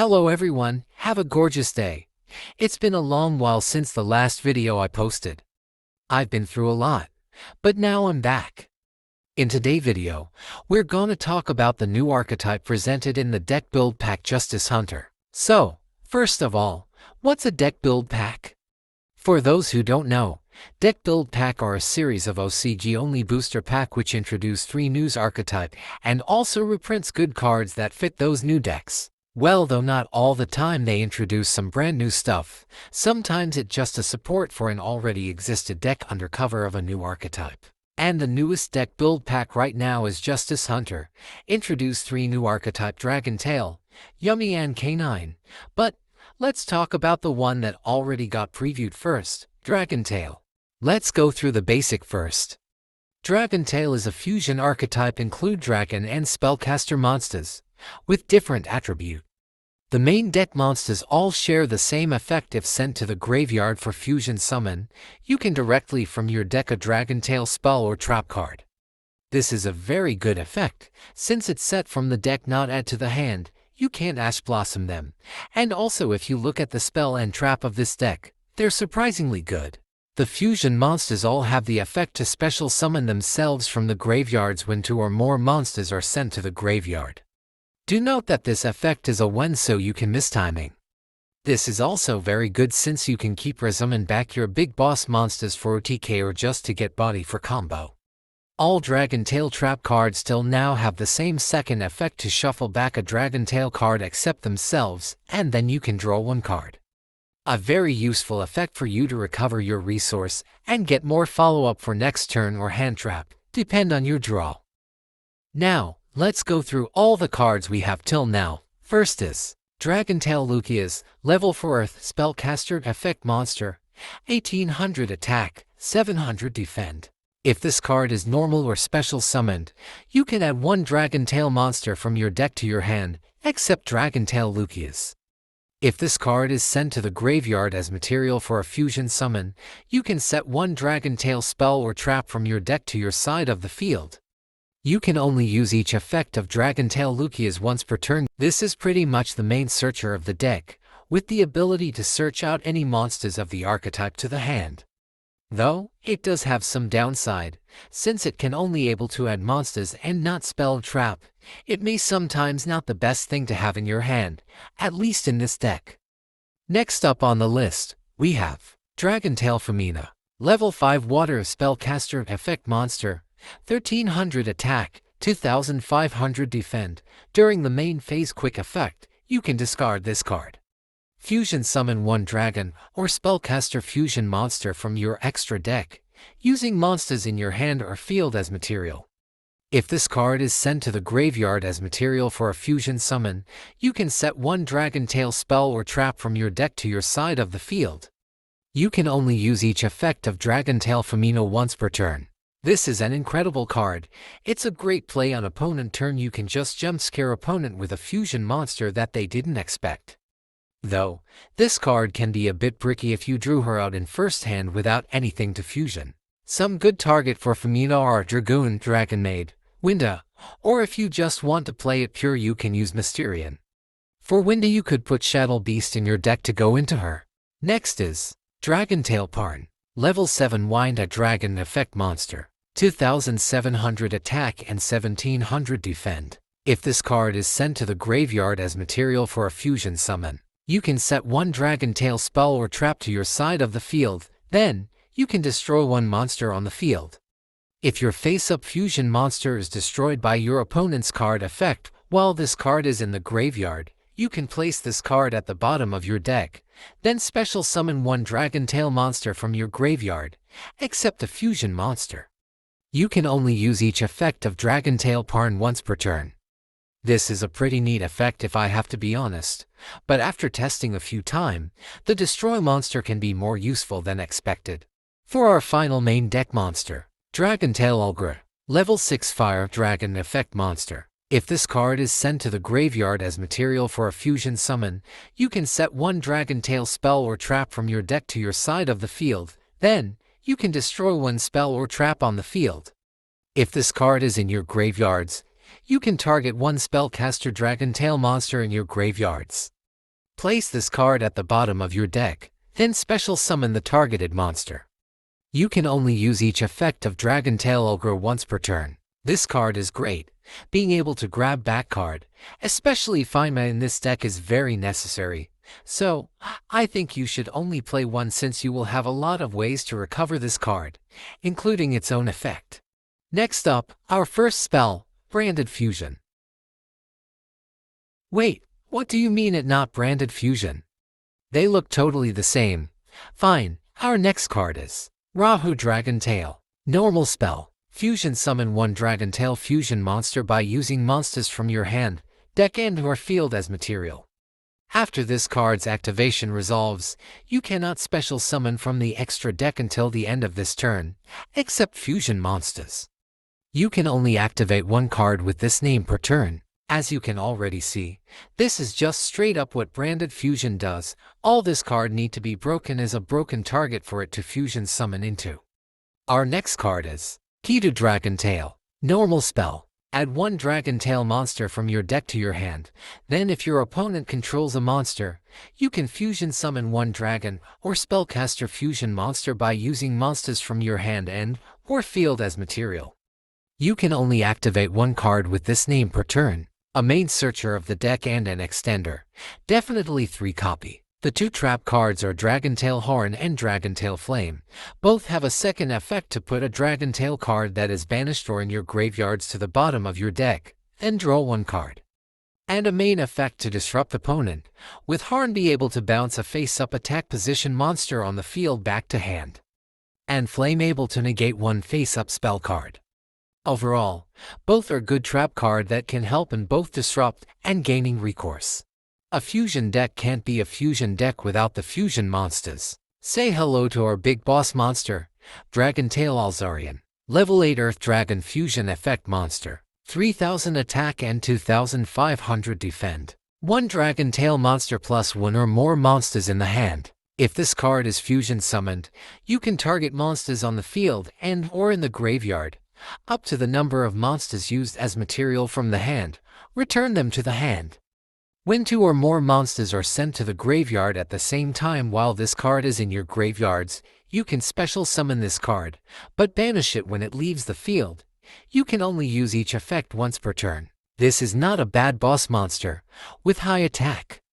Hello everyone, have a gorgeous day. It's been a long while since the last video I posted. I've been through a lot, but now I'm back. In today's video, we're gonna talk about the new archetype presented in the deck build pack Justice Hunter. So, first of all, what's a deck build pack? For those who don't know, deck build pack are a series of OCG only booster pack which introduce 3 new archetype and also reprints good cards that fit those new decks. Well, though not all the time they introduce some brand new stuff, sometimes it's just a support for an already existed deck under cover of a new archetype. And the newest deck build pack right now is Justice Hunter, introduced 3 new archetype Dragon Tail, Yummy and K9, but let's talk about the one that already got previewed first, Dragon Tail. Let's go through the basic first. Dragon Tail is a fusion archetype include dragon and spellcaster monsters, with different attribute. The main deck monsters all share the same effect. If sent to the graveyard for fusion summon, you can directly from your deck a Dragon Tail spell or trap card. This is a very good effect, since it's set from the deck not add to the hand, you can't Ash Blossom them, and also if you look at the spell and trap of this deck, they're surprisingly good. The fusion monsters all have the effect to special summon themselves from the graveyards when 2 or more monsters are sent to the graveyard. Do note that this effect is a when, so you can miss timing. This is also very good since you can keep resummon back your big boss monsters for OTK or just to get body for combo. All Dragon Tail trap cards still now have the same second effect to shuffle back a Dragon Tail card except themselves, and then you can draw 1 card. A very useful effect for you to recover your resource and get more follow-up for next turn or hand trap, depend on your draw. Now, let's go through all the cards we have till now. First is Dragon Tail Lucius, level 4 Earth spellcaster effect monster, 1800 attack, 700 defend. If this card is normal or special summoned, you can add 1 Dragon Tail monster from your deck to your hand, except Dragon Tail Lucius. If this card is sent to the graveyard as material for a fusion summon, you can set 1 Dragon Tail spell or trap from your deck to your side of the field. You can only use each effect of Dragon Tail Lucius once per turn. This is pretty much the main searcher of the deck, with the ability to search out any monsters of the archetype to the hand. Though, it does have some downside, since it can only able to add monsters and not spell trap, it may sometimes not the best thing to have in your hand, at least in this deck. Next up on the list, we have Dragon Tail Femina, level 5 water spellcaster effect monster, 1300 attack, 2500 defend. During the main phase quick effect, you can discard this card. Fusion summon 1 dragon or spellcaster fusion monster from your extra deck, using monsters in your hand or field as material. If this card is sent to the graveyard as material for a fusion summon, you can set 1 Dragon Tail spell or trap from your deck to your side of the field. You can only use each effect of Dragon Tail Femina once per turn. This is an incredible card. It's a great play on opponent turn. You can just jump scare opponent with a fusion monster that they didn't expect. Though, this card can be a bit bricky if you drew her out in first hand without anything to fusion. Some good target for Femina are Dragoon, Dragon Maid, Winda, or if you just want to play it pure you can use Mysterian. For Winda you could put Shadow Beast in your deck to go into her. Next is Dragon Tail Parn, level 7 Wind a Dragon effect monster, 2700 attack and 1700 defend. If this card is sent to the graveyard as material for a fusion summon, you can set 1 Dragon Tail spell or trap to your side of the field, then, you can destroy 1 monster on the field. If your face-up fusion monster is destroyed by your opponent's card effect, while this card is in the graveyard, you can place this card at the bottom of your deck, then special summon 1 Dragon Tail monster from your graveyard, except a fusion monster. You can only use each effect of Dragon Tail Parn once per turn. This is a pretty neat effect if I have to be honest, but after testing a few times, the destroy monster can be more useful than expected. For our final main deck monster, Dragon Tail Ulgra, level 6 Fire Dragon effect monster. If this card is sent to the graveyard as material for a fusion summon, you can set 1 Dragon Tail spell or trap from your deck to your side of the field, then, you can destroy 1 spell or trap on the field. If this card is in your graveyards, you can target 1 spellcaster Dragon Tail monster in your graveyards. Place this card at the bottom of your deck, then special summon the targeted monster. You can only use each effect of Dragon Tail Ogre once per turn. This card is great. Being able to grab back card, especially Fima in this deck, is very necessary. So, I think you should only play one since you will have a lot of ways to recover this card, including its own effect. Next up, our first spell, Branded Fusion. Wait, what do you mean it not Branded Fusion? They look totally the same. Fine, our next card is Rahu Dragon Tail. Normal spell. Fusion summon one Dragon Tail fusion monster by using monsters from your hand, deck and/or field as material. After this card's activation resolves, you cannot special summon from the extra deck until the end of this turn, except fusion monsters. You can only activate one card with this name per turn. As you can already see, this is just straight up what Branded Fusion does. All this card need to be broken is a broken target for it to fusion summon into. Our next card is Kidu Dragon Tail. Normal spell. Add one Dragon Tail monster from your deck to your hand. Then if your opponent controls a monster, you can fusion summon one dragon or spellcaster fusion monster by using monsters from your hand and/or field as material. You can only activate one card with this name per turn. A main searcher of the deck and an extender. Definitely 3 copy. The 2 trap cards are Dragon Tail Horn and Dragon Tail Flame. Both have a second effect to put a Dragon Tail card that is banished or in your graveyards to the bottom of your deck, then draw one card. And a main effect to disrupt opponent, with Horn be able to bounce a face-up attack position monster on the field back to hand. And Flame able to negate one face-up spell card. Overall, both are good trap card that can help in both disrupt and gaining recourse. A fusion deck can't be a fusion deck without the fusion monsters. Say hello to our big boss monster, Dragon Tail Alzarian. Level 8 Earth Dragon Fusion Effect Monster. 3000 attack and 2500 defend. 1 Dragon Tail monster plus 1 or more monsters in the hand. If this card is fusion summoned, you can target monsters on the field and/or in the graveyard, up to the number of monsters used as material from the hand. Return them to the hand. When 2 or more monsters are sent to the graveyard at the same time while this card is in your graveyards, you can special summon this card, but banish it when it leaves the field. You can only use each effect once per turn. This is not a bad boss monster, with high attack.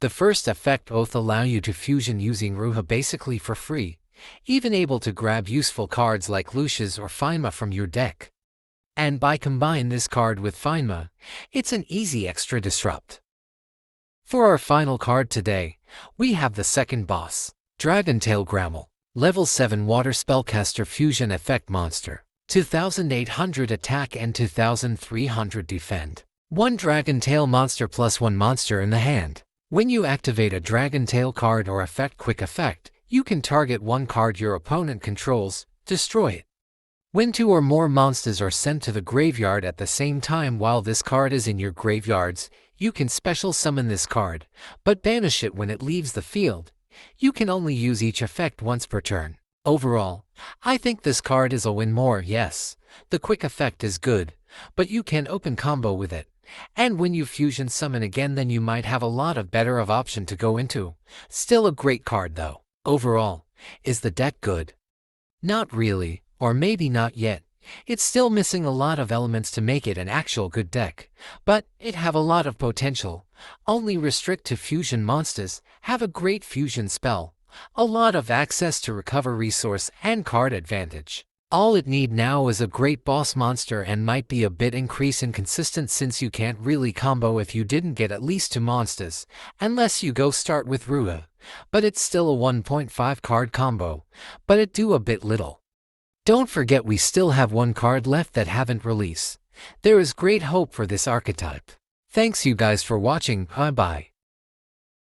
The first effect both allow you to fusion using Ruha basically for free, even able to grab useful cards like Lucius or Fima from your deck. And by combine this card with Fima, it's an easy extra disrupt. For our final card today, we have the second boss, Dragon Tail Grammel. Level 7 Water Spellcaster Fusion Effect Monster. 2800 attack and 2300 defend. 1 Dragon Tail monster plus 1 monster in the hand. When you activate a Dragon Tail card or effect quick effect, you can target one card your opponent controls, destroy it. When 2 or more monsters are sent to the graveyard at the same time while this card is in your graveyards, you can special summon this card, but banish it when it leaves the field. You can only use each effect once per turn. Overall, I think this card is a win more. Yes, the quick effect is good, but you can open combo with it. And when you fusion summon again, then you might have a lot of better of option to go into. Still a great card though. Overall, is the deck good? Not really, or maybe not yet. It's still missing a lot of elements to make it an actual good deck, but it have a lot of potential. Only restrict to fusion monsters, have a great fusion spell, a lot of access to recover resource and card advantage. All it need now is a great boss monster and might be a bit increase in consistent since you can't really combo if you didn't get at least 2 monsters, unless you go start with Rua. But it's still a 1.5 card combo, but it do a bit little. Don't forget we still have 1 card left that haven't released. There is great hope for this archetype. Thanks you guys for watching, bye bye.